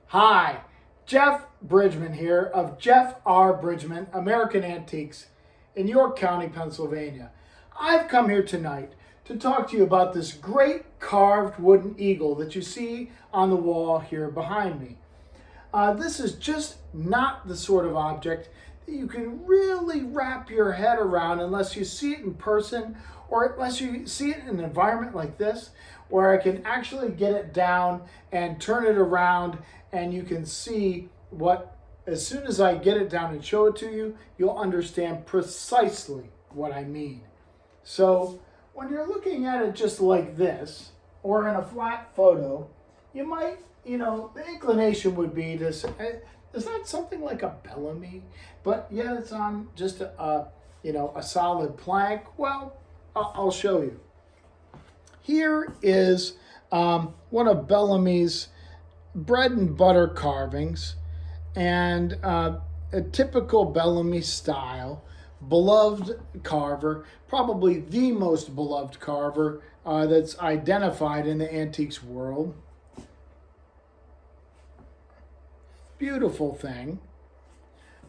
Hi, Jeff Bridgman here of Jeff R. Bridgman American Antiques in York County, Pennsylvania. I've come here tonight to talk to you about this great carved wooden eagle that you see on the wall here behind me. This is just not the sort of object that you can really wrap your head around unless you see it in person or unless you see it in an environment like this, where I can actually get it down and turn it around and you can see what, as soon as I get it down and show it to you, you'll understand precisely what I mean. So when you're looking at it just like this, or in a flat photo, you might, the inclination would be to say, is that something like a Bellamy? But yeah, it's on just a solid plank. Well, I'll show you. Here is one of Bellamy's bread and butter carvings, and a typical Bellamy style, beloved carver, probably the most beloved carver that's identified in the antiques world. Beautiful thing,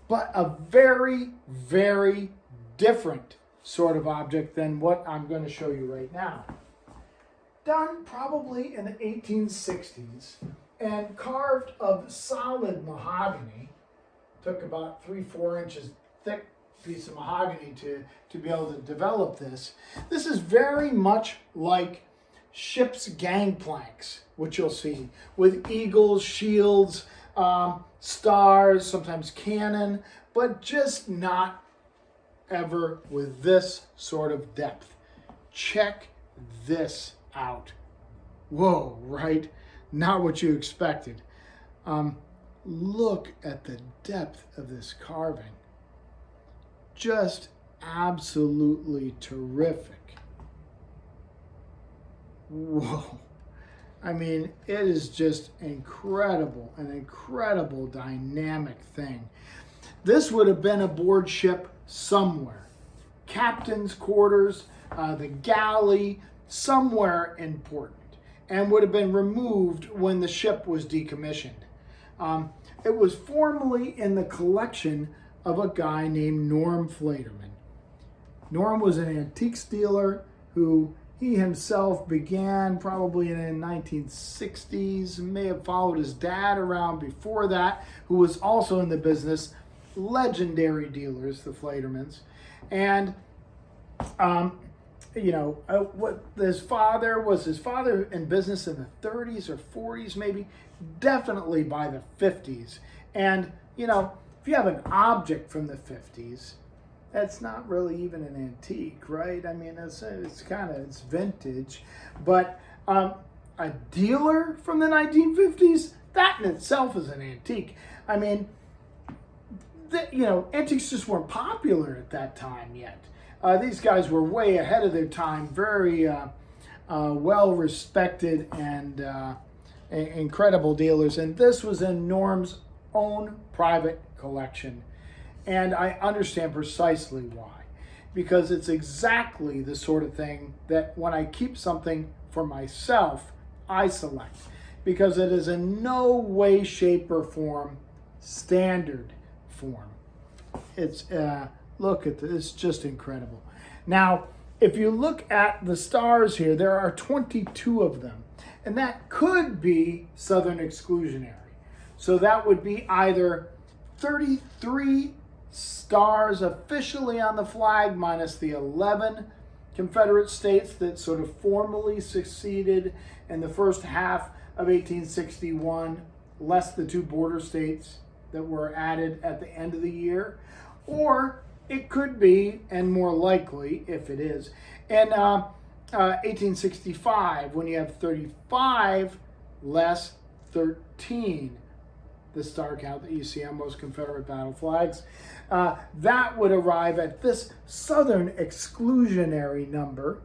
but a very, very different sort of object than what I'm going to show you right now. Done probably in the 1860s and carved of solid mahogany. Took about 3-4 inches thick piece of mahogany to be able to develop this. This is very much like ship's gangplanks, which you'll see, with eagles, shields, stars, sometimes cannon, but just not ever with this sort of depth. Check this out. Whoa, right? Not what you expected. Look at the depth of this carving. Just absolutely terrific. Whoa. I mean, it is just incredible, an incredible dynamic thing. This would have been aboard ship somewhere. Captain's quarters, the galley, somewhere important, and would have been removed when the ship was decommissioned. It was formerly in the collection of a guy named Norm Flaterman. Norm was an antiques dealer who he himself began probably in the 1960s, may have followed his dad around before that, who was also in the business. Legendary dealers, the Flatermans. And what his father in business in the 30s or 40s, maybe, definitely by the 50s. And if you have an object from the 50s, that's not really even an antique, right? I mean, it's vintage. But a dealer from the 1950s, that in itself is an antique. I mean, antiques just weren't popular at that time yet. These guys were way ahead of their time, very well respected and incredible dealers. And this was in Norm's own private collection. And I understand precisely why. Because it's exactly the sort of thing that when I keep something for myself, I select. Because it is in no way, shape, or form standard form. It's look at this, it's just incredible. Now, if you look at the stars here, there are 22 of them, and that could be Southern exclusionary. So that would be either 33 stars officially on the flag minus the 11 Confederate states that sort of formally succeeded in the first half of 1861, less the 2 border states that were added at the end of the year. Or it could be, and more likely, if it is, in 1865, when you have 35 less 13, the star count that you see on most Confederate battle flags, that would arrive at this Southern exclusionary number.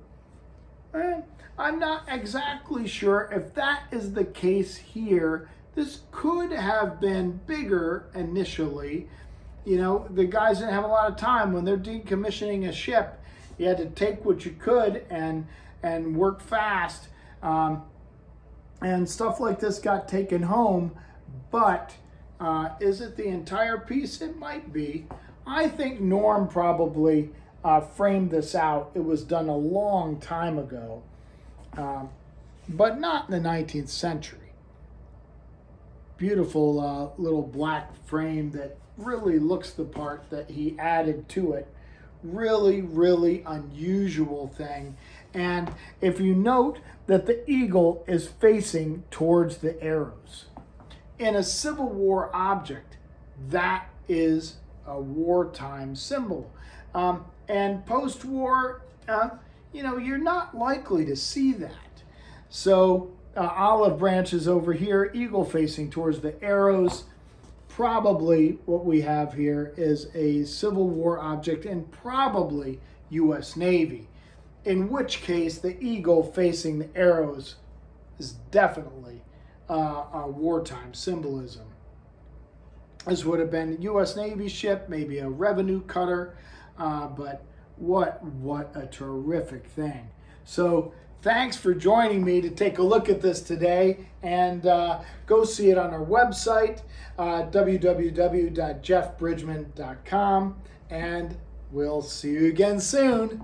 I'm not exactly sure if that is the case here. This could have been bigger initially. The guys didn't have a lot of time. When they're decommissioning a ship, you had to take what you could and work fast. And stuff like this got taken home. But is it the entire piece? It might be. I think Norm probably framed this out. It was done a long time ago, but not in the 19th century. Beautiful little black frame that really looks the part that he added to it. Really, really unusual thing. And if you note that the eagle is facing towards the arrows. In a Civil War object, that is a wartime symbol. And post-war, you're not likely to see that. So olive branches over here, eagle facing towards the arrows. Probably what we have here is a Civil War object and probably U.S. Navy, in which case the eagle facing the arrows is definitely a wartime symbolism. This would have been a U.S. Navy ship, maybe a revenue cutter, but what a terrific thing. So thanks for joining me to take a look at this today, and go see it on our website, www.jeffbridgman.com, and we'll see you again soon.